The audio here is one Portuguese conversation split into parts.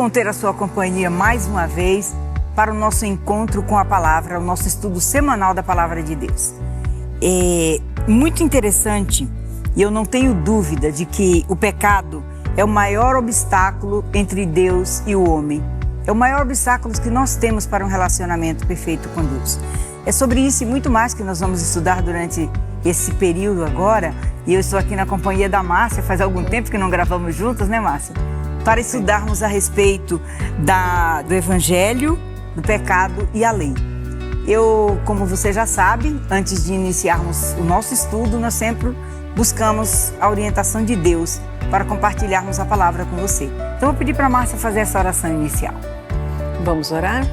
bom ter a sua companhia mais uma vez para o nosso encontro com a palavra, o nosso estudo semanal da palavra de Deus. É muito interessante e eu não tenho dúvida de que o pecado é o maior obstáculo entre Deus e o homem. É o maior obstáculo que nós temos para um relacionamento perfeito com Deus. É sobre isso e muito mais que nós vamos estudar durante esse período agora. E eu estou aqui na companhia da Márcia, faz algum tempo que não gravamos juntas, né, Márcia? Para estudarmos a respeito do Evangelho, do pecado e a lei. Eu, como você já sabe, antes de iniciarmos o nosso estudo, nós sempre buscamos a orientação de Deus para compartilharmos a palavra com você. Então, eu vou pedir para a Márcia fazer essa oração inicial. Vamos orar?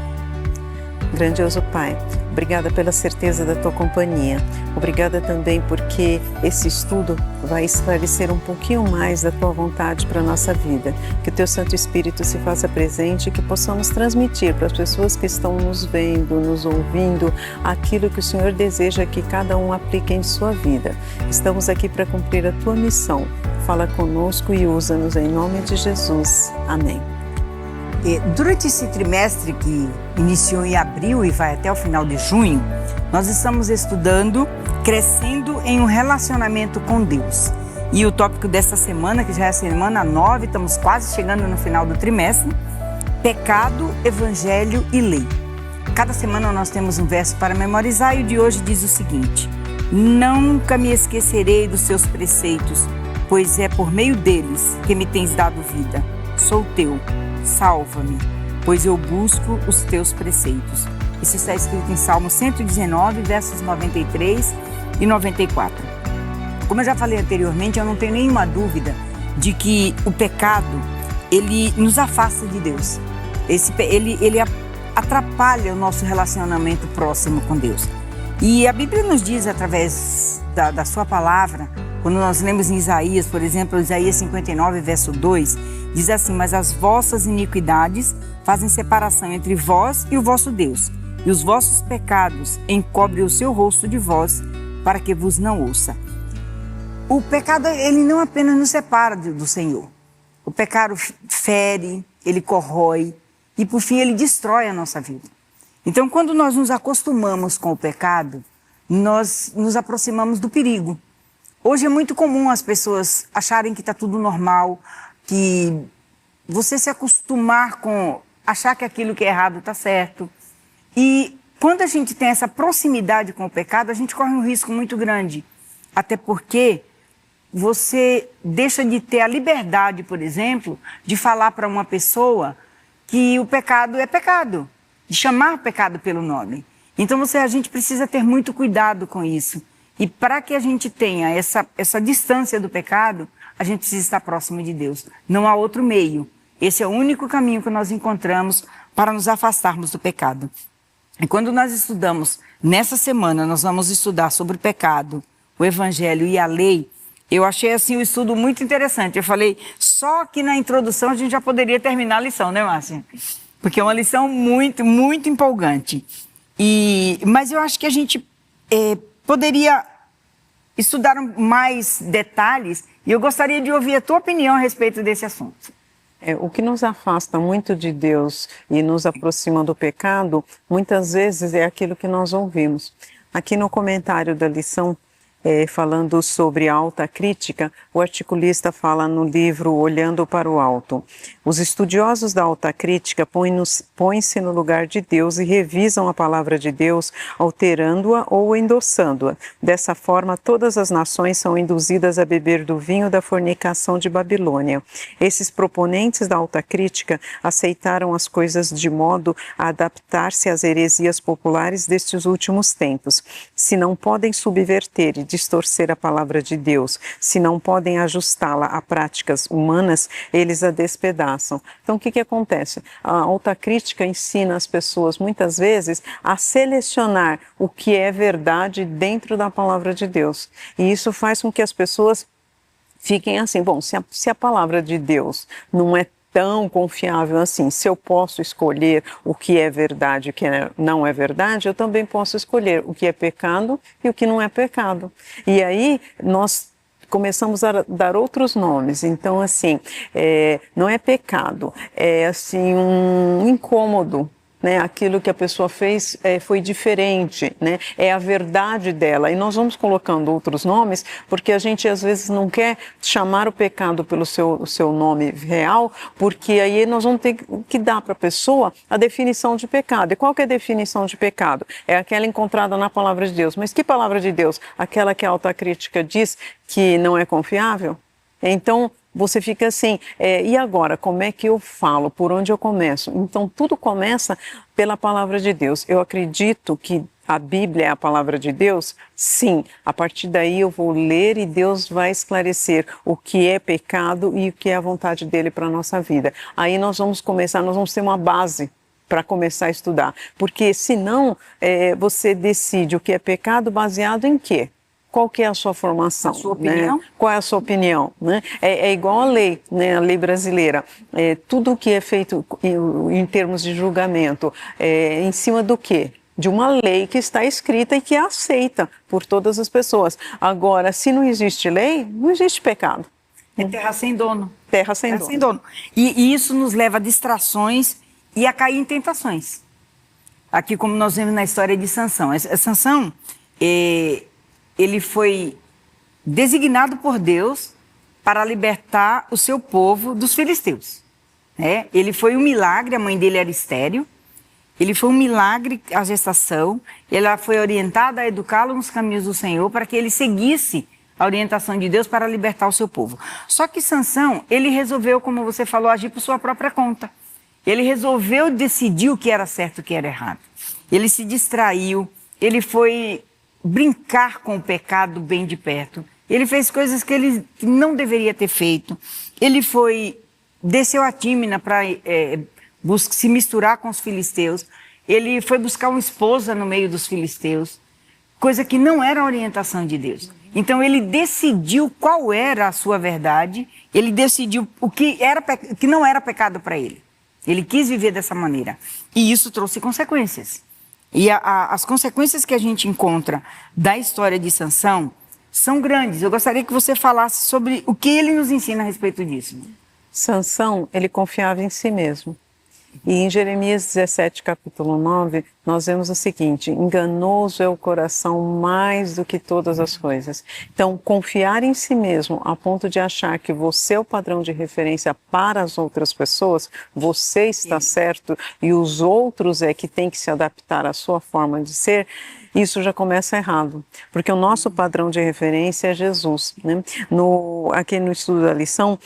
Grandioso Pai, obrigada pela certeza da Tua companhia. Obrigada também porque esse estudo vai esclarecer um pouquinho mais da Tua vontade para a nossa vida. Que o Teu Santo Espírito se faça presente e que possamos transmitir para as pessoas que estão nos vendo, nos ouvindo, aquilo que o Senhor deseja que cada um aplique em sua vida. Estamos aqui para cumprir a Tua missão. Fala conosco e usa-nos em nome de Jesus. Amém. Durante esse trimestre que iniciou em abril e vai até o final de junho, nós estamos estudando Crescendo em um Relacionamento com Deus. E o tópico desta semana, que já é a semana 9, estamos quase chegando no final do trimestre, Pecado, Evangelho e Lei. Cada semana nós temos um verso para memorizar e o de hoje diz o seguinte: Nunca me esquecerei dos seus preceitos, pois é por meio deles que me tens dado vida. Sou teu. Salva-me, pois eu busco os teus preceitos. Isso está escrito em Salmo 119, versos 93 e 94. Como eu já falei anteriormente, eu não tenho nenhuma dúvida de que o pecado, ele nos afasta de Deus. Ele atrapalha o nosso relacionamento próximo com Deus. E a Bíblia nos diz, através da sua palavra, quando nós lemos em Isaías, por exemplo, Isaías 59, verso 2, diz assim: Mas as vossas iniquidades fazem separação entre vós e o vosso Deus, e os vossos pecados encobrem o seu rosto de vós, para que vos não ouça. O pecado, ele não apenas nos separa do Senhor. O pecado fere, ele corrói e, por fim, ele destrói a nossa vida. Então, quando nós nos acostumamos com o pecado, nós nos aproximamos do perigo. Hoje é muito comum as pessoas acharem que está tudo normal, que você se acostumar com achar que aquilo que é errado está certo. E quando a gente tem essa proximidade com o pecado, a gente corre um risco muito grande. Até porque você deixa de ter a liberdade, por exemplo, de falar para uma pessoa que o pecado é pecado, de chamar o pecado pelo nome. Então a gente precisa ter muito cuidado com isso. E para que a gente tenha essa distância do pecado, a gente precisa estar próximo de Deus. Não há outro meio. Esse é o único caminho que nós encontramos para nos afastarmos do pecado. E quando nós estudamos, nessa semana, nós vamos estudar sobre o pecado, o Evangelho e a lei. Eu achei assim o estudo muito interessante. Eu falei, só que na introdução a gente já poderia terminar a lição, né, Márcia? Porque é uma lição muito, muito empolgante. Mas eu acho que a gente poderia estudar mais detalhes e eu gostaria de ouvir a tua opinião a respeito desse assunto. O que nos afasta muito de Deus e nos aproxima do pecado, muitas vezes é aquilo que nós ouvimos. Aqui no comentário da lição, falando sobre alta crítica, o articulista fala no livro Olhando para o Alto. Os estudiosos da alta crítica põem-se no lugar de Deus e revisam a palavra de Deus, alterando-a ou endossando-a. Dessa forma, todas as nações são induzidas a beber do vinho da fornicação de Babilônia. Esses proponentes da alta crítica aceitaram as coisas de modo a adaptar-se às heresias populares destes últimos tempos. Se não podem subverter e distorcer a palavra de Deus, se não podem ajustá-la a práticas humanas, eles a despedaçam. Então, o que acontece? A alta crítica ensina as pessoas, muitas vezes, a selecionar o que é verdade dentro da palavra de Deus. E isso faz com que as pessoas fiquem assim, bom, se a palavra de Deus não é tão confiável assim, se eu posso escolher o que é verdade e o que não é verdade, eu também posso escolher o que é pecado e o que não é pecado. E aí nós começamos a dar outros nomes. Então, assim, não é pecado, é assim um incômodo. Né, aquilo que a pessoa fez foi diferente, né, é a verdade dela. E nós vamos colocando outros nomes, porque a gente às vezes não quer chamar o pecado pelo seu nome real, porque aí nós vamos ter que dar para a pessoa a definição de pecado. E qual que é a definição de pecado? É aquela encontrada na palavra de Deus. Mas que palavra de Deus? Aquela que a autocrítica diz que não é confiável? Então, você fica assim, e agora, como é que eu falo? Por onde eu começo? Então, tudo começa pela palavra de Deus. Eu acredito que a Bíblia é a palavra de Deus? Sim. A partir daí eu vou ler e Deus vai esclarecer o que é pecado e o que é a vontade dele para a nossa vida. Aí nós vamos começar, nós vamos ter uma base para começar a estudar. Porque senão você decide o que é pecado baseado em quê? Qual que é a sua formação? A sua opinião? Né? Qual é a sua opinião? Né? É igual a lei, né? A lei brasileira. Tudo que é feito em termos de julgamento, em cima do quê? De uma lei que está escrita e que é aceita por todas as pessoas. Agora, se não existe lei, não existe pecado. É terra sem dono. Terra sem dono. Sem dono. E isso nos leva a distrações e a cair em tentações. Aqui, como nós vemos na história de Sansão. Sansão, ele foi designado por Deus para libertar o seu povo dos filisteus. Ele foi um milagre, a mãe dele era estéril. Ele foi um milagre a gestação. Ela foi orientada a educá-lo nos caminhos do Senhor para que ele seguisse a orientação de Deus para libertar o seu povo. Só que Sansão, ele resolveu, como você falou, agir por sua própria conta. Ele resolveu decidir o que era certo e o que era errado. Ele se distraiu, ele foi brincar com o pecado bem de perto. Ele fez coisas que ele não deveria ter feito. Ele desceu a Tímina para se misturar com os filisteus. Ele foi buscar uma esposa no meio dos filisteus, coisa que não era a orientação de Deus. Então ele decidiu qual era a sua verdade, ele decidiu o que não era pecado para ele. Ele quis viver dessa maneira. E isso trouxe consequências. E as consequências que a gente encontra da história de Sansão são grandes. Eu gostaria que você falasse sobre o que ele nos ensina a respeito disso. Sansão, ele confiava em si mesmo. E em Jeremias 17, capítulo 9, nós vemos o seguinte: enganoso é o coração mais do que todas as coisas. Então, confiar em si mesmo a ponto de achar que você é o padrão de referência para as outras pessoas, você está certo e os outros é que tem que se adaptar à sua forma de ser, isso já começa errado, porque o nosso padrão de referência é Jesus. Né? Aqui no estudo da lição,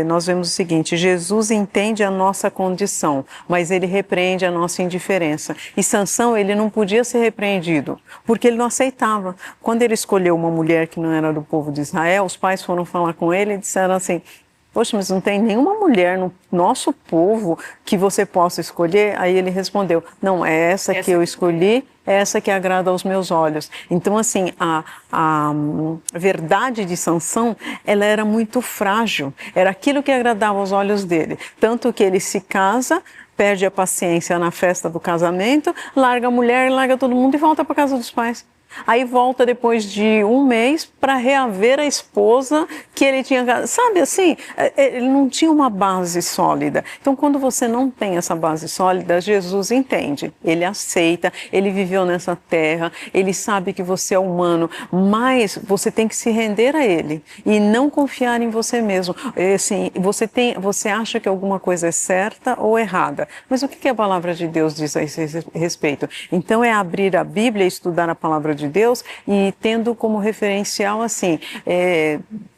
nós vemos o seguinte: Jesus entende a nossa condição, mas ele repreende a nossa indiferença. E Sansão, ele não podia ser repreendido, porque ele não aceitava. Quando ele escolheu uma mulher que não era do povo de Israel, os pais foram falar com ele e disseram assim: poxa, mas não tem nenhuma mulher no nosso povo que você possa escolher? Aí ele respondeu: não, é essa que eu escolhi, é essa que agrada aos meus olhos. Então, assim, a verdade de Sansão, ela era muito frágil, era aquilo que agradava aos olhos dele. Tanto que ele se casa, perde a paciência na festa do casamento, larga a mulher, larga todo mundo e volta para casa dos pais. Aí volta depois de um mês para reaver a esposa que ele tinha... Sabe assim, ele não tinha uma base sólida. Então, quando você não tem essa base sólida, Jesus entende. Ele aceita, ele viveu nessa terra, ele sabe que você é humano, mas você tem que se render a ele e não confiar em você mesmo. Assim, você acha que alguma coisa é certa ou errada, mas o que a palavra de Deus diz a esse respeito? Então, é abrir a Bíblia e estudar a palavra de Deus e tendo como referencial assim,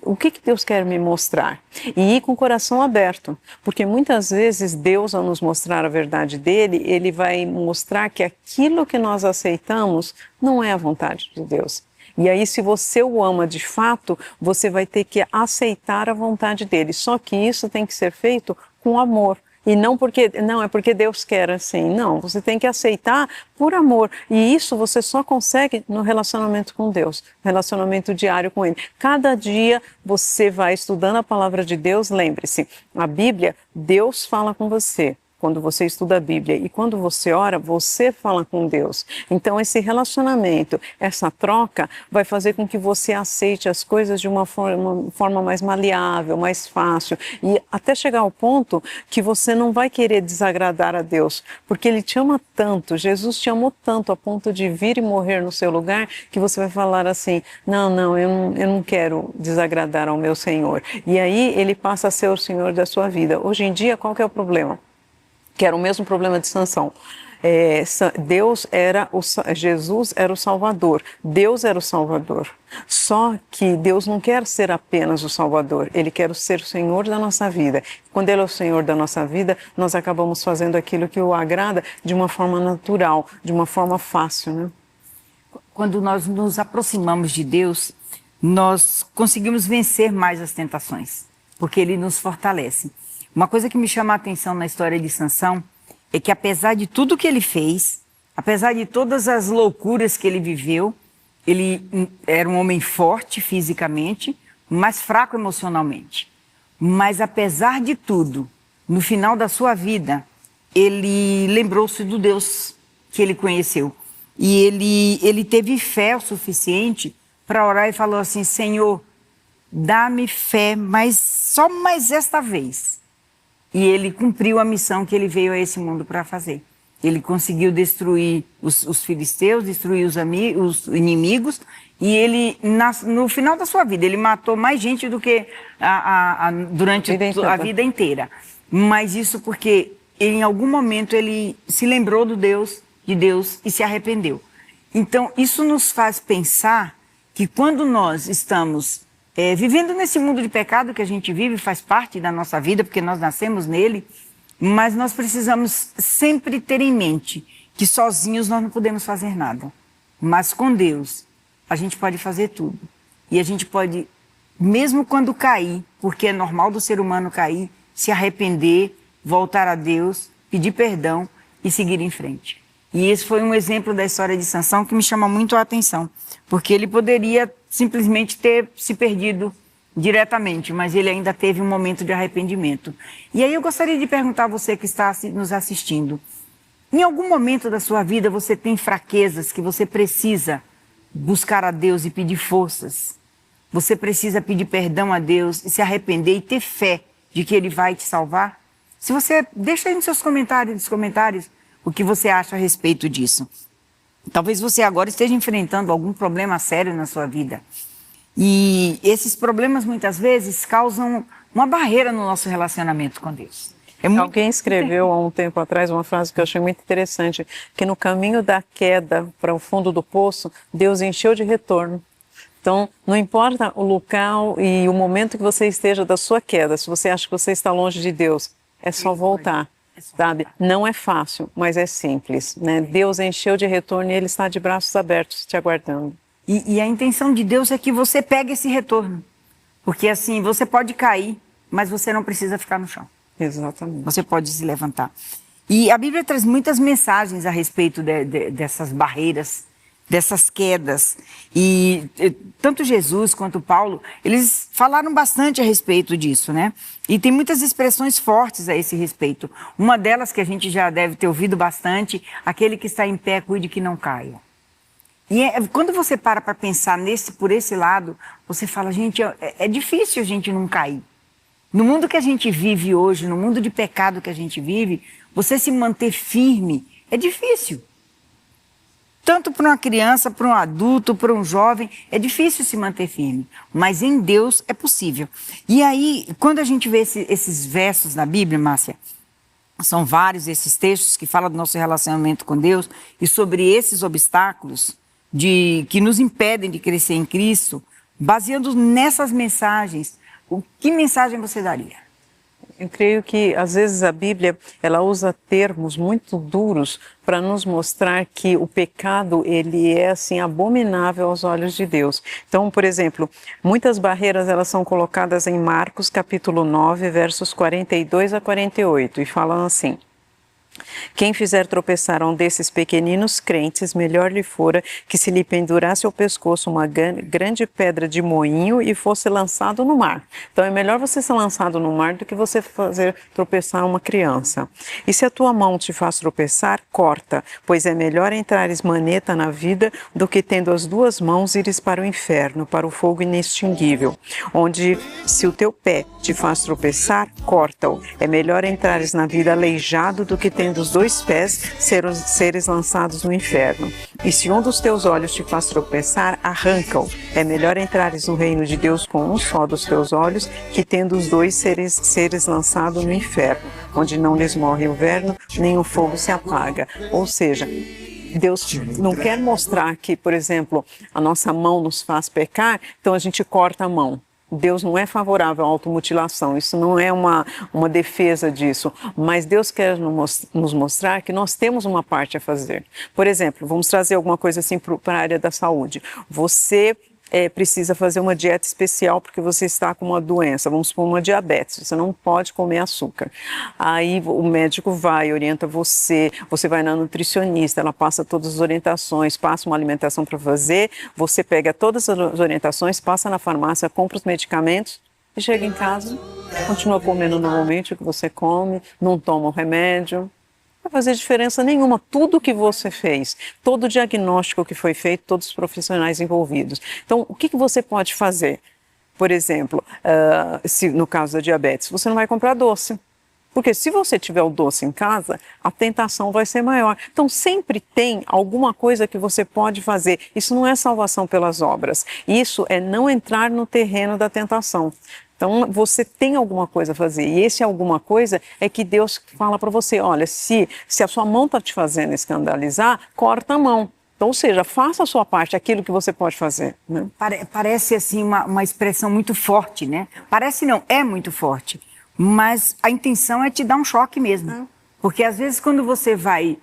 o que Deus quer me mostrar? E ir com o coração aberto, porque muitas vezes Deus, ao nos mostrar a verdade dele, ele vai mostrar que aquilo que nós aceitamos não é a vontade de Deus. E aí, se você o ama de fato, você vai ter que aceitar a vontade dele. Só que isso tem que ser feito com amor. E não é porque Deus quer assim, não, você tem que aceitar por amor, e isso você só consegue no relacionamento com Deus, relacionamento diário com Ele. Cada dia você vai estudando a palavra de Deus, lembre-se, a Bíblia, Deus fala com você. quando você estuda a Bíblia e quando você ora, você fala com Deus. Então esse relacionamento, essa troca vai fazer com que você aceite as coisas de uma forma mais maleável, mais fácil, e até chegar ao ponto que você não vai querer desagradar a Deus, porque Ele te ama tanto, Jesus te amou tanto a ponto de vir e morrer no seu lugar, que você vai falar assim, não, eu não quero desagradar ao meu Senhor. E aí Ele passa a ser o Senhor da sua vida. Hoje em dia, qual que é o problema? Que era o mesmo problema de Sansão. Jesus era o Salvador, Deus era o Salvador. Só que Deus não quer ser apenas o Salvador, Ele quer ser o Senhor da nossa vida. Quando Ele é o Senhor da nossa vida, nós acabamos fazendo aquilo que o agrada de uma forma natural, de uma forma fácil, né? Quando nós nos aproximamos de Deus, nós conseguimos vencer mais as tentações, porque Ele nos fortalece. Uma coisa que me chama a atenção na história de Sansão é que, apesar de tudo que ele fez, apesar de todas as loucuras que ele viveu, ele era um homem forte fisicamente, mas fraco emocionalmente. Mas, apesar de tudo, no final da sua vida, ele lembrou-se do Deus que ele conheceu. E ele teve fé o suficiente para orar e falou assim, Senhor, dá-me fé, mas só mais esta vez. E ele cumpriu a missão que ele veio a esse mundo para fazer. Ele conseguiu destruir os filisteus, destruir os inimigos, e ele, no final da sua vida, ele matou mais gente do que durante a vida inteira. Mas isso porque em algum momento ele se lembrou de Deus e se arrependeu. Então, isso nos faz pensar que quando nós estamos vivendo nesse mundo de pecado que a gente vive, faz parte da nossa vida, porque nós nascemos nele, mas nós precisamos sempre ter em mente que sozinhos nós não podemos fazer nada. Mas com Deus, a gente pode fazer tudo. E a gente pode, mesmo quando cair, porque é normal do ser humano cair, se arrepender, voltar a Deus, pedir perdão e seguir em frente. E esse foi um exemplo da história de Sansão que me chama muito a atenção, porque ele poderia simplesmente ter se perdido diretamente, mas ele ainda teve um momento de arrependimento. E aí eu gostaria de perguntar a você que está nos assistindo, em algum momento da sua vida você tem fraquezas que você precisa buscar a Deus e pedir forças? Você precisa pedir perdão a Deus e se arrepender e ter fé de que Ele vai te salvar? Se você, deixa aí nos seus comentários, o que você acha a respeito disso. Talvez você agora esteja enfrentando algum problema sério na sua vida. E esses problemas, muitas vezes, causam uma barreira no nosso relacionamento com Deus. Alguém escreveu há um tempo atrás uma frase que eu achei muito interessante, que no caminho da queda para o fundo do poço, Deus encheu de retorno. Então, não importa o local e o momento que você esteja da sua queda, se você acha que você está longe de Deus, é só voltar. Sabe? Não é fácil, mas é simples, né? Deus encheu de retorno e Ele está de braços abertos te aguardando. E a intenção de Deus é que você pegue esse retorno. Porque assim, você pode cair, mas você não precisa ficar no chão. Exatamente. Você pode se levantar. E a Bíblia traz muitas mensagens a respeito dessas barreiras, dessas quedas. E tanto Jesus quanto Paulo, eles falaram bastante a respeito disso, né? E tem muitas expressões fortes a esse respeito. Uma delas que a gente já deve ter ouvido bastante, aquele que está em pé, cuide que não caia. E quando você para pensar por esse lado, você fala, gente, é difícil a gente não cair. No mundo que a gente vive hoje, no mundo de pecado que a gente vive, você se manter firme é difícil. Tanto para uma criança, para um adulto, para um jovem, é difícil se manter firme. Mas em Deus é possível. E aí, quando a gente vê esses versos na Bíblia, Márcia, são vários esses textos que falam do nosso relacionamento com Deus e sobre esses obstáculos que nos impedem de crescer em Cristo, baseando nessas mensagens, que mensagem você daria? Eu creio que, às vezes, a Bíblia, ela usa termos muito duros para nos mostrar que o pecado, ele é, assim, abominável aos olhos de Deus. Então, por exemplo, muitas barreiras, elas são colocadas em Marcos, capítulo 9, versos 42 a 48, e falam assim: Quem fizer tropeçar um desses pequeninos crentes, melhor lhe fora que se lhe pendurasse ao pescoço uma grande pedra de moinho e fosse lançado no mar. Então é melhor você ser lançado no mar do que você fazer tropeçar uma criança. E se a tua mão te faz tropeçar, corta, pois é melhor entrares maneta na vida do que tendo as duas mãos ires para o inferno, para o fogo inextinguível, onde se o teu pé te faz tropeçar, corta-o. É melhor entrares na vida aleijado do que tendo os dois pés seres lançados no inferno. E se um dos teus olhos te faz tropeçar, arranca-o. É melhor entrares no reino de Deus com um só dos teus olhos, que tendo os dois seres lançados no inferno, onde não lhes morre o verno, nem o fogo se apaga. Ou seja, Deus não quer mostrar que, por exemplo, a nossa mão nos faz pecar, então a gente corta a mão. Deus não é favorável à automutilação, isso não é uma defesa disso, mas Deus quer nos mostrar que nós temos uma parte a fazer. Por exemplo, vamos trazer alguma coisa assim para a área da saúde. Você precisa fazer uma dieta especial porque você está com uma doença, vamos supor uma diabetes, você não pode comer açúcar. Aí o médico orienta você vai na nutricionista, ela passa todas as orientações, passa uma alimentação para fazer, você pega todas as orientações, passa na farmácia, compra os medicamentos e chega em casa, continua comendo normalmente o que você come, não toma o remédio. Não vai fazer diferença nenhuma. Tudo que você fez, todo o diagnóstico que foi feito, todos os profissionais envolvidos. Então, o que você pode fazer? Por exemplo, se no caso da diabetes, você não vai comprar doce. Porque se você tiver o doce em casa, a tentação vai ser maior. Então, sempre tem alguma coisa que você pode fazer. Isso não é salvação pelas obras. Isso é não entrar no terreno da tentação. Então, você tem alguma coisa a fazer. E esse alguma coisa é que Deus fala para você, olha, se a sua mão está te fazendo escandalizar, corta a mão. Então, ou seja, faça a sua parte, aquilo que você pode fazer. Né? Parece assim uma expressão muito forte, né? Parece não, é muito forte. Mas a intenção é te dar um choque mesmo. Porque às vezes quando você vai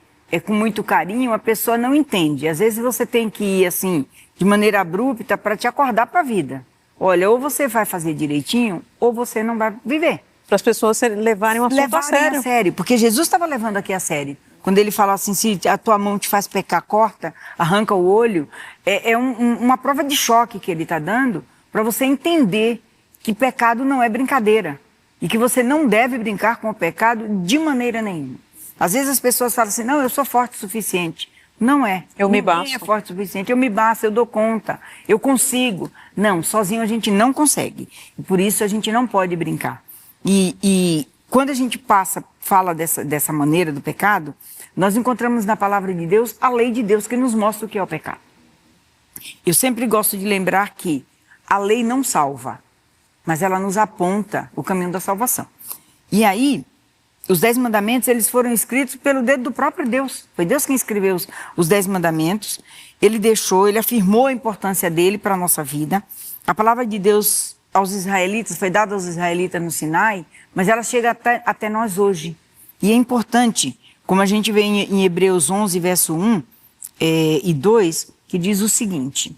com muito carinho, a pessoa não entende. Às vezes você tem que ir assim, de maneira abrupta, para te acordar para a vida. Olha, ou você vai fazer direitinho, ou você não vai viver. Para as pessoas levarem o assunto a sério. Porque Jesus estava levando aqui a sério. Quando ele fala assim, se a tua mão te faz pecar, corta, arranca o olho. É uma prova de choque que ele está dando para você entender que pecado não é brincadeira. E que você não deve brincar com o pecado de maneira nenhuma. Às vezes as pessoas falam assim, não, eu sou forte o suficiente. Não é. Me basto. Ninguém é forte o suficiente. Eu me basto, eu dou conta, eu consigo. Não, sozinho a gente não consegue. E por isso a gente não pode brincar. E quando a gente fala dessa maneira do pecado, nós encontramos na palavra de Deus a lei de Deus que nos mostra o que é o pecado. Eu sempre gosto de lembrar que a lei não salva, mas ela nos aponta o caminho da salvação. E aí, os 10 mandamentos, eles foram escritos pelo dedo do próprio Deus. Foi Deus quem escreveu os 10 mandamentos. Ele afirmou a importância dele para a nossa vida. A palavra de Deus aos israelitas, foi dada aos israelitas no Sinai, mas ela chega até nós hoje. E é importante, como a gente vê em Hebreus 11, verso 1 e 2, que diz o seguinte.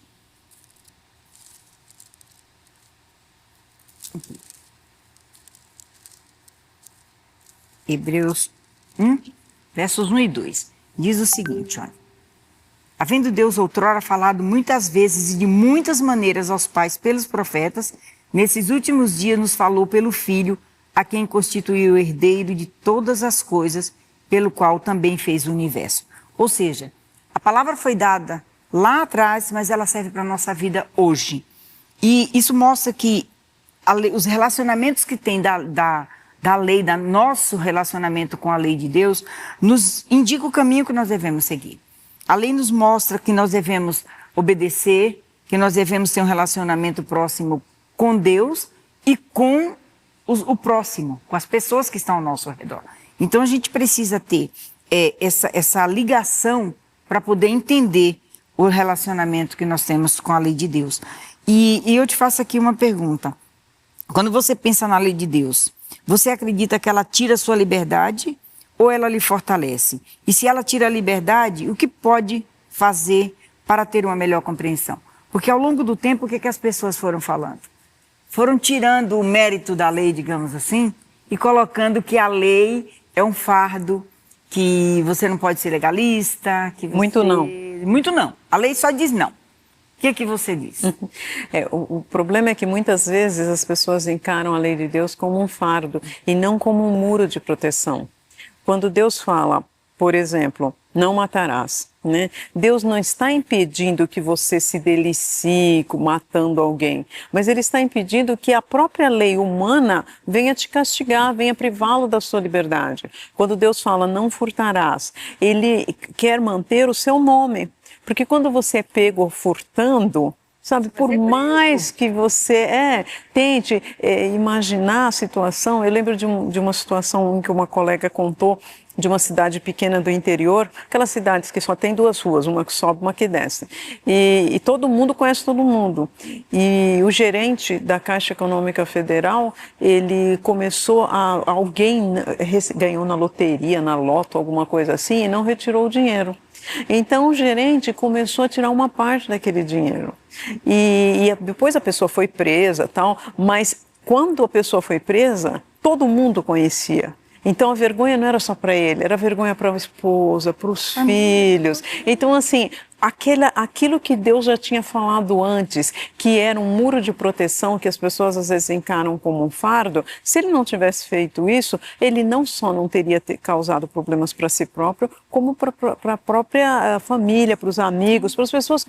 Hebreus 1, versos 1 e 2, diz o seguinte, olha. Havendo Deus outrora falado muitas vezes e de muitas maneiras aos pais pelos profetas, nesses últimos dias nos falou pelo Filho, a quem constituiu o herdeiro de todas as coisas, pelo qual também fez o universo. Ou seja, a palavra foi dada lá atrás, mas ela serve para a nossa vida hoje. E isso mostra que os relacionamentos que tem da lei, do nosso relacionamento com a lei de Deus, nos indica o caminho que nós devemos seguir. A lei nos mostra que nós devemos obedecer, que nós devemos ter um relacionamento próximo com Deus e com o próximo, com as pessoas que estão ao nosso redor. Então a gente precisa ter essa ligação para poder entender o relacionamento que nós temos com a lei de Deus. E eu te faço aqui uma pergunta. Quando você pensa na lei de Deus, você acredita que ela tira a sua liberdade ou ela lhe fortalece? E se ela tira a liberdade, o que pode fazer para ter uma melhor compreensão? Porque ao longo do tempo, o que as pessoas foram falando? Foram tirando o mérito da lei, digamos assim, e colocando que a lei é um fardo, que você não pode ser legalista, que você... Muito não. Muito não. A lei só diz não. O que você diz? O problema é que muitas vezes as pessoas encaram a lei de Deus como um fardo e não como um muro de proteção. Quando Deus fala, por exemplo, não matarás, né? Deus não está impedindo que você se delicie matando alguém, mas Ele está impedindo que a própria lei humana venha te castigar, venha privá-lo da sua liberdade. Quando Deus fala não furtarás, Ele quer manter o seu nome. Porque quando você é pego furtando, sabe, por mais que você tente imaginar a situação, eu lembro de uma situação em que uma colega contou de uma cidade pequena do interior, aquelas cidades que só tem 2 ruas, uma que sobe, uma que desce. E todo mundo conhece todo mundo. E o gerente da Caixa Econômica Federal, ele começou alguém ganhou na loteria, na loto, alguma coisa assim, e não retirou o dinheiro. Então o gerente começou a tirar uma parte daquele dinheiro e depois a pessoa foi presa, tal, mas quando a pessoa foi presa, todo mundo conhecia. Então a vergonha não era só para ele, era vergonha para a esposa, para os filhos. Então assim, aquilo que Deus já tinha falado antes, que era um muro de proteção que as pessoas às vezes encaram como um fardo, se ele não tivesse feito isso, ele não só não teria causado problemas para si próprio, como para a própria família, para os amigos, para as pessoas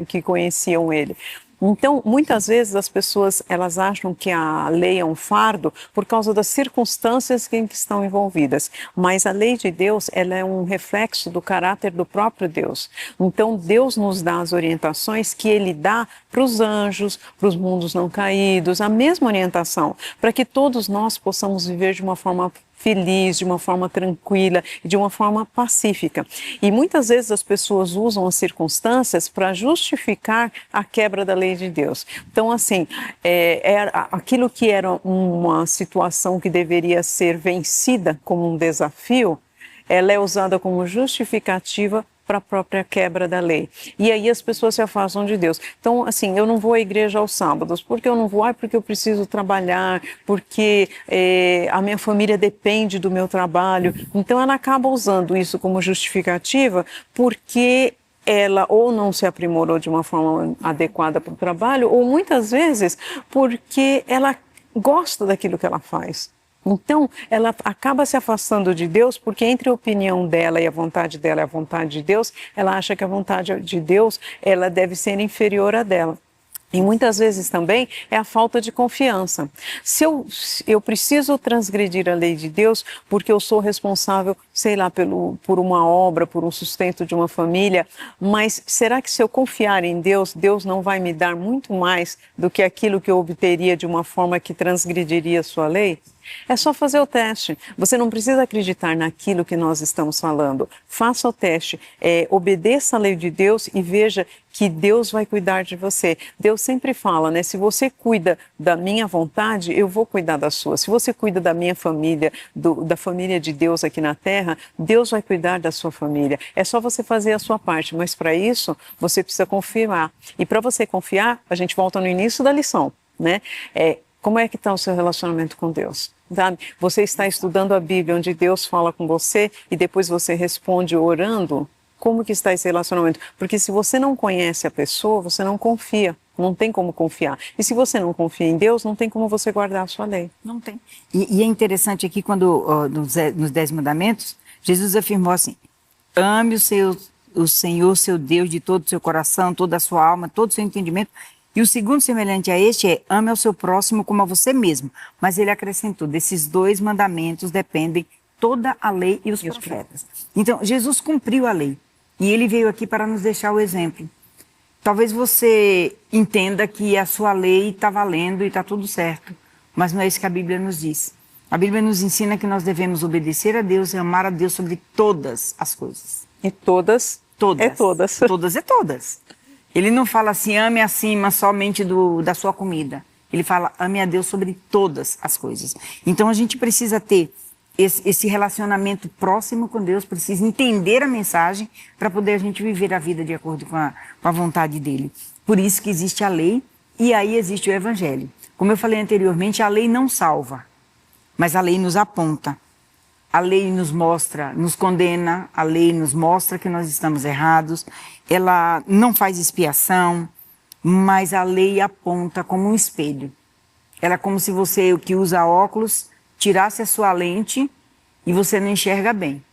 que conheciam ele. Então, muitas vezes as pessoas elas acham que a lei é um fardo por causa das circunstâncias em que estão envolvidas. Mas a lei de Deus ela é um reflexo do caráter do próprio Deus. Então, Deus nos dá as orientações que Ele dá para os anjos, para os mundos não caídos, a mesma orientação, para que todos nós possamos viver de uma forma feliz, de uma forma tranquila e de uma forma pacífica. E muitas vezes as pessoas usam as circunstâncias para justificar a quebra da lei de Deus. Então, assim, aquilo que era uma situação que deveria ser vencida como um desafio, ela é usada como justificativa para a própria quebra da lei. E aí as pessoas se afastam de Deus. Então, assim, eu não vou à igreja aos sábados. Porque eu não vou? Porque eu preciso trabalhar, porque a minha família depende do meu trabalho. Então, ela acaba usando isso como justificativa porque ela ou não se aprimorou de uma forma adequada para o trabalho, ou muitas vezes porque ela gosta daquilo que ela faz. Então, ela acaba se afastando de Deus porque entre a opinião dela e a vontade dela e a vontade de Deus, ela acha que a vontade de Deus ela deve ser inferior à dela. E muitas vezes também é a falta de confiança. Se eu preciso transgredir a lei de Deus porque eu sou responsável, sei lá, por uma obra, por um sustento de uma família, mas será que se eu confiar em Deus, Deus não vai me dar muito mais do que aquilo que eu obteria de uma forma que transgrediria a sua lei? É só fazer o teste. Você não precisa acreditar naquilo que nós estamos falando. Faça o teste, obedeça a lei de Deus e veja que Deus vai cuidar de você. Deus sempre fala, né? Se você cuida da minha vontade, eu vou cuidar da sua. Se você cuida da minha família, da família de Deus aqui na Terra, Deus vai cuidar da sua família. É só você fazer a sua parte, mas para isso você precisa confiar. E para você confiar, a gente volta no início da lição, né? Como é que está o seu relacionamento com Deus? Sabe? Você está estudando a Bíblia, onde Deus fala com você e depois você responde orando? Como que está esse relacionamento? Porque se você não conhece a pessoa, você não confia. Não tem como confiar. E se você não confia em Deus, não tem como você guardar a sua lei. Não tem. E é interessante aqui, quando nos 10 mandamentos, Jesus afirmou assim, ame o Senhor, seu Deus, de todo o seu coração, toda a sua alma, todo o seu entendimento. E o segundo semelhante a este é, ame ao seu próximo como a você mesmo. Mas ele acrescentou, desses 2 mandamentos dependem toda a lei e os profetas. Então, Jesus cumpriu a lei. E ele veio aqui para nos deixar o exemplo. Talvez você entenda que a sua lei está valendo e está tudo certo. Mas não é isso que a Bíblia nos diz. A Bíblia nos ensina que nós devemos obedecer a Deus e amar a Deus sobre todas as coisas. E todas? Todas. É todas. Todas é todas. Ele não fala assim, ame acima somente da sua comida. Ele fala, ame a Deus sobre todas as coisas. Então a gente precisa ter esse relacionamento próximo com Deus, precisa entender a mensagem para poder a gente viver a vida de acordo com a vontade dele. Por isso que existe a lei e aí existe o evangelho. Como eu falei anteriormente, a lei não salva, mas a lei nos aponta A lei nos mostra, nos condena, a lei nos mostra que nós estamos errados, ela não faz expiação, mas a lei aponta como um espelho. Ela é como se você, que usa óculos, tirasse a sua lente e você não enxerga bem.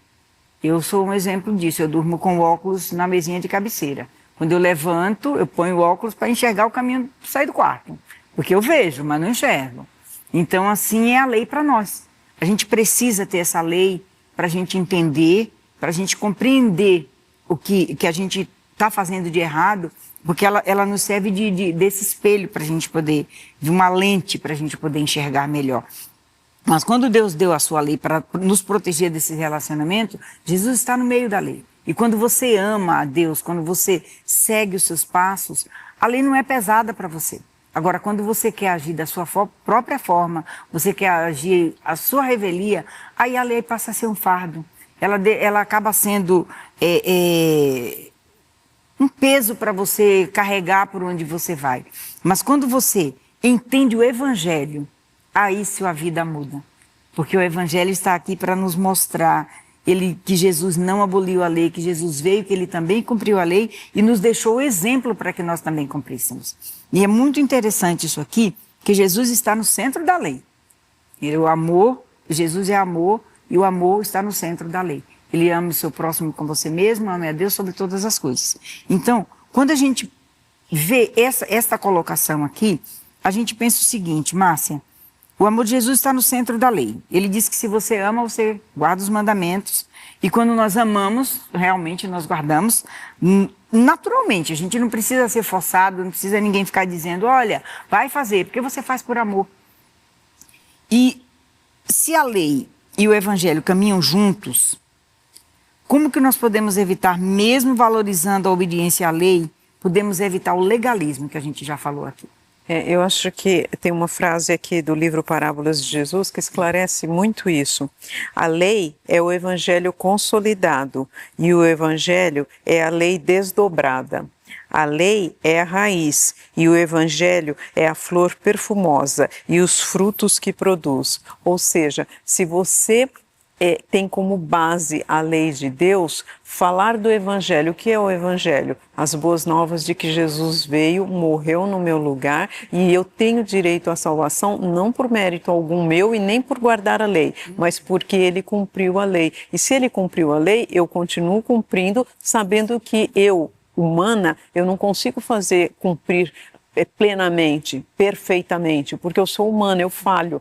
Eu sou um exemplo disso, eu durmo com óculos na mesinha de cabeceira. Quando eu levanto, eu ponho o óculos para enxergar o caminho de sair do quarto, porque eu vejo, mas não enxergo. Então, assim é a lei para nós. A gente precisa ter essa lei para a gente entender, para a gente compreender o que a gente está fazendo de errado, porque ela nos serve desse espelho para a gente poder, de uma lente para a gente poder enxergar melhor. Mas quando Deus deu a sua lei para nos proteger desse relacionamento, Jesus está no meio da lei. E quando você ama a Deus, quando você segue os seus passos, a lei não é pesada para você. Agora, quando você quer agir da sua própria forma, você quer agir a sua revelia, aí a lei passa a ser um fardo. Ela acaba sendo um peso para você carregar por onde você vai. Mas quando você entende o Evangelho, aí sua vida muda. Porque o Evangelho está aqui para nos mostrar que Jesus não aboliu a lei, que Jesus veio, que ele também cumpriu a lei e nos deixou o exemplo para que nós também cumpríssemos. E é muito interessante isso aqui, que Jesus está no centro da lei. O amor, Jesus é amor e o amor está no centro da lei. Ele ama o seu próximo como você mesmo, ame a Deus sobre todas as coisas. Então, quando a gente vê esta colocação aqui, a gente pensa o seguinte, Márcia, o amor de Jesus está no centro da lei. Ele diz que se você ama, você guarda os mandamentos. E quando nós amamos, realmente nós guardamos naturalmente. A gente não precisa ser forçado, não precisa ninguém ficar dizendo, olha, vai fazer, porque você faz por amor. E se a lei e o Evangelho caminham juntos, como que nós podemos evitar, mesmo valorizando a obediência à lei, podemos evitar o legalismo que a gente já falou aqui? Eu acho que tem uma frase aqui do livro Parábolas de Jesus que esclarece muito isso. A lei é o evangelho consolidado e o evangelho é a lei desdobrada. A lei é a raiz e o evangelho é a flor perfumosa e os frutos que produz. Ou seja, se você tem como base a lei de Deus, falar do Evangelho. O que é o Evangelho? As boas novas de que Jesus veio, morreu no meu lugar e eu tenho direito à salvação não por mérito algum meu e nem por guardar a lei, mas porque ele cumpriu a lei. E se ele cumpriu a lei, eu continuo cumprindo, sabendo que eu, humana, eu não consigo cumprir plenamente, perfeitamente, porque eu sou humana, eu falho.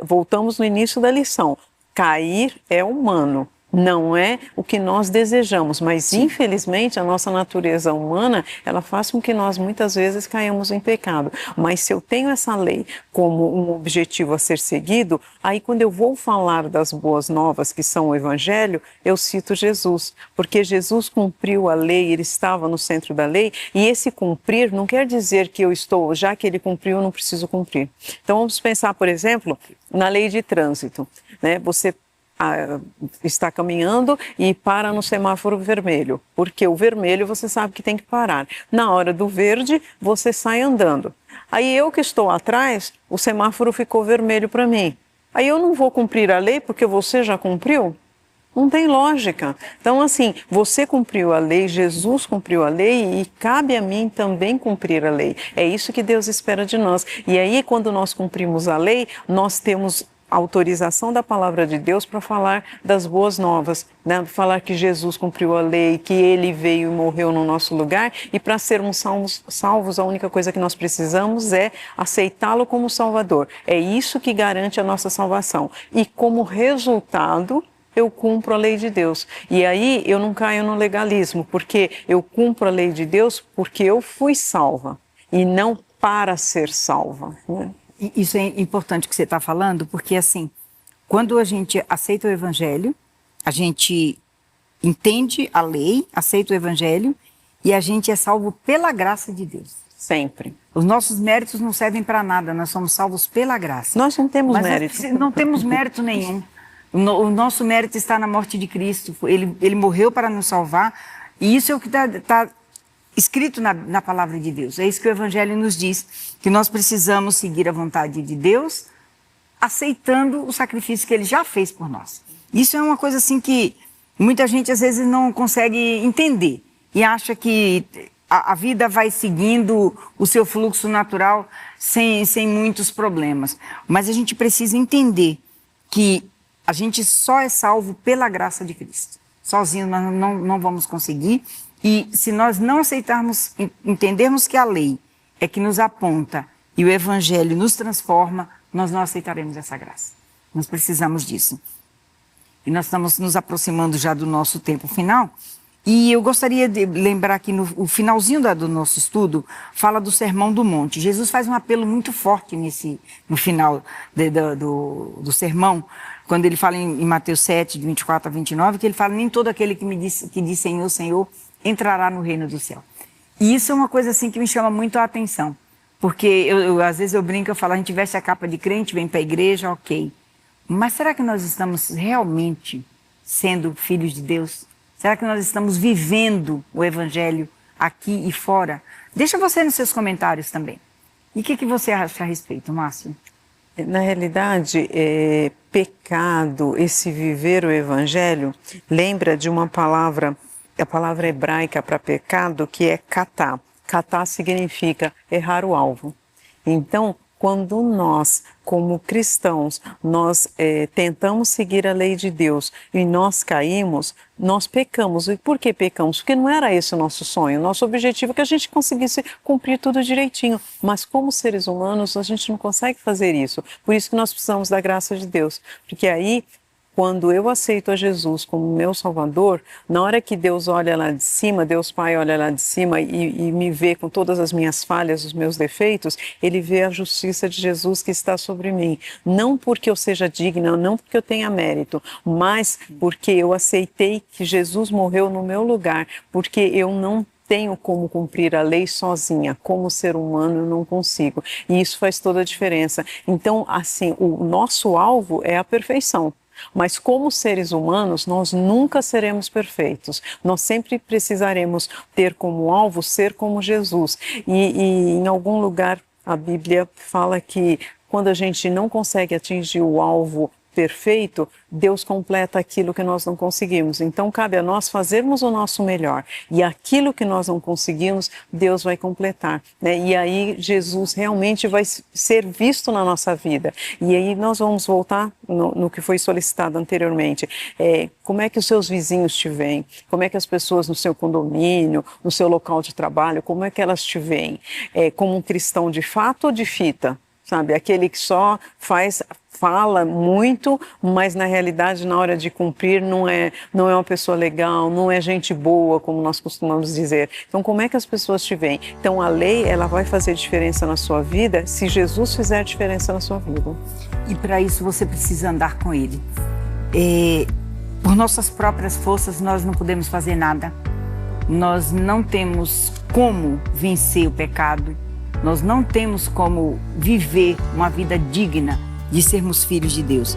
Voltamos no início da lição. Cair é humano, não é o que nós desejamos, mas infelizmente a nossa natureza humana, ela faz com que nós muitas vezes caiamos em pecado. Mas se eu tenho essa lei como um objetivo a ser seguido, aí quando eu vou falar das boas novas que são o Evangelho, eu cito Jesus, porque Jesus cumpriu a lei, ele estava no centro da lei, e esse cumprir não quer dizer que já que ele cumpriu, eu não preciso cumprir. Então vamos pensar, por exemplo, na lei de trânsito. Você está caminhando e para no semáforo vermelho, porque o vermelho você sabe que tem que parar. Na hora do verde, você sai andando. Aí eu que estou atrás, o semáforo ficou vermelho para mim. Aí eu não vou cumprir a lei porque você já cumpriu? Não tem lógica. Então, assim, você cumpriu a lei, Jesus cumpriu a lei e cabe a mim também cumprir a lei. É isso que Deus espera de nós. E aí, quando nós cumprimos a lei, nós temos autorização da palavra de Deus para falar das boas novas, falar que Jesus cumpriu a lei, que ele veio e morreu no nosso lugar, e para sermos salvos, a única coisa que nós precisamos é aceitá-lo como Salvador. É isso que garante a nossa salvação. E como resultado, eu cumpro a lei de Deus. E aí eu não caio no legalismo, porque eu cumpro a lei de Deus porque eu fui salva, e não para ser salva, Isso é importante que você está falando, porque assim, quando a gente aceita o Evangelho, a gente entende a lei, aceita o Evangelho e a gente é salvo pela graça de Deus. Sempre. Os nossos méritos não servem para nada, nós somos salvos pela graça. Nós não temos mérito. Não temos mérito nenhum. O nosso mérito está na morte de Cristo. Ele morreu para nos salvar e isso é o que está escrito na palavra de Deus. É isso que o Evangelho nos diz, que nós precisamos seguir a vontade de Deus, aceitando o sacrifício que ele já fez por nós. Isso é uma coisa assim que muita gente às vezes não consegue entender e acha que a vida vai seguindo o seu fluxo natural sem muitos problemas. Mas a gente precisa entender que a gente só é salvo pela graça de Cristo. Sozinho nós não vamos conseguir. E se nós não aceitarmos, entendermos que a lei é que nos aponta e o Evangelho nos transforma, nós não aceitaremos essa graça. Nós precisamos disso. E nós estamos nos aproximando já do nosso tempo final. E eu gostaria de lembrar que no finalzinho do nosso estudo, fala do Sermão do Monte. Jesus faz um apelo muito forte no final do sermão, quando ele fala em Mateus 7, de 24 a 29, que ele fala, nem todo aquele que diz Senhor, Senhor, entrará no reino do céu. E isso é uma coisa assim que me chama muito a atenção. Porque às vezes eu brinco, eu falo, a gente veste a capa de crente, vem para a igreja, ok. Mas será que nós estamos realmente sendo filhos de Deus? Será que nós estamos vivendo o Evangelho aqui e fora? Deixa você nos seus comentários também. E o que você acha a respeito, Márcio? Na realidade, pecado, esse viver o Evangelho, lembra de uma palavra, a palavra hebraica para pecado, que é katá. Katá significa errar o alvo. Então, quando nós, como cristãos, nós tentamos seguir a lei de Deus e nós caímos, nós pecamos. E por que pecamos? Porque não era esse o nosso sonho. Nosso objetivo é que a gente conseguisse cumprir tudo direitinho. Mas como seres humanos, a gente não consegue fazer isso. Por isso que nós precisamos da graça de Deus. Porque aí, quando eu aceito a Jesus como meu Salvador, na hora que Deus olha lá de cima, Deus Pai olha lá de cima e me vê com todas as minhas falhas, os meus defeitos, Ele vê a justiça de Jesus que está sobre mim. Não porque eu seja digna, não porque eu tenha mérito, mas porque eu aceitei que Jesus morreu no meu lugar, porque eu não tenho como cumprir a lei sozinha, como ser humano eu não consigo. E isso faz toda a diferença. Então, assim, o nosso alvo é a perfeição. Mas como seres humanos, nós nunca seremos perfeitos. Nós sempre precisaremos ter como alvo ser como Jesus. E em algum lugar a Bíblia fala que quando a gente não consegue atingir o alvo perfeito, Deus completa aquilo que nós não conseguimos. Então, cabe a nós fazermos o nosso melhor. E aquilo que nós não conseguimos, Deus vai completar, né? E aí, Jesus realmente vai ser visto na nossa vida. E aí, nós vamos voltar no que foi solicitado anteriormente. Como é que os seus vizinhos te veem? Como é que as pessoas no seu condomínio, no seu local de trabalho, como é que elas te veem? Como um cristão de fato ou de fita? Sabe, aquele que só fala muito, mas na realidade, na hora de cumprir, não é uma pessoa legal, não é gente boa, como nós costumamos dizer. Então, como é que as pessoas te veem? Então, a lei, ela vai fazer diferença na sua vida se Jesus fizer diferença na sua vida. E para isso, você precisa andar com Ele. Por nossas próprias forças, nós não podemos fazer nada. Nós não temos como vencer o pecado. Nós não temos como viver uma vida digna de sermos filhos de Deus.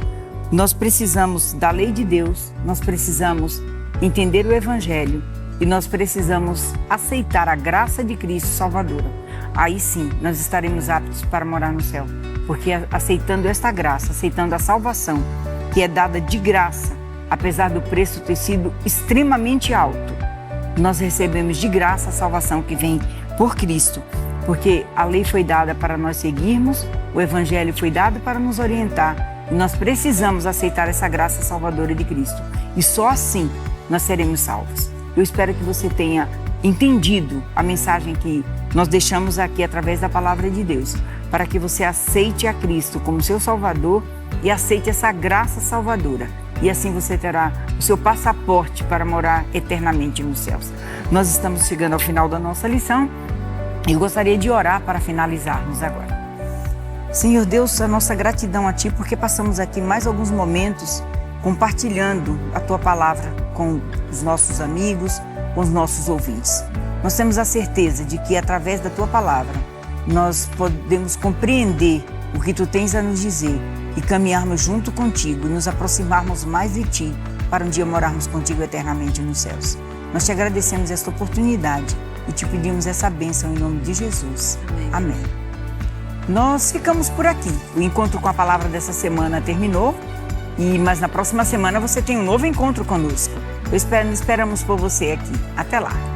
Nós precisamos da lei de Deus, nós precisamos entender o Evangelho e nós precisamos aceitar a graça de Cristo Salvadora. Aí sim, nós estaremos aptos para morar no céu. Porque aceitando esta graça, aceitando a salvação, que é dada de graça, apesar do preço ter sido extremamente alto, nós recebemos de graça a salvação que vem por Cristo. Porque a lei foi dada para nós seguirmos, o Evangelho foi dado para nos orientar e nós precisamos aceitar essa graça salvadora de Cristo. E só assim nós seremos salvos. Eu espero que você tenha entendido a mensagem que nós deixamos aqui através da palavra de Deus, para que você aceite a Cristo como seu Salvador e aceite essa graça salvadora. E assim você terá o seu passaporte para morar eternamente nos céus. Nós estamos chegando ao final da nossa lição. Eu gostaria de orar para finalizarmos agora. Senhor Deus, a nossa gratidão a Ti, porque passamos aqui mais alguns momentos compartilhando a Tua palavra com os nossos amigos, com os nossos ouvintes. Nós temos a certeza de que através da Tua palavra nós podemos compreender o que Tu tens a nos dizer e caminharmos junto contigo, nos aproximarmos mais de Ti para um dia morarmos contigo eternamente nos céus. Nós Te agradecemos esta oportunidade e Te pedimos essa bênção em nome de Jesus. Amém. Nós ficamos por aqui. O encontro com a palavra dessa semana terminou. Mas na próxima semana você tem um novo encontro conosco. Esperamos por você aqui. Até lá.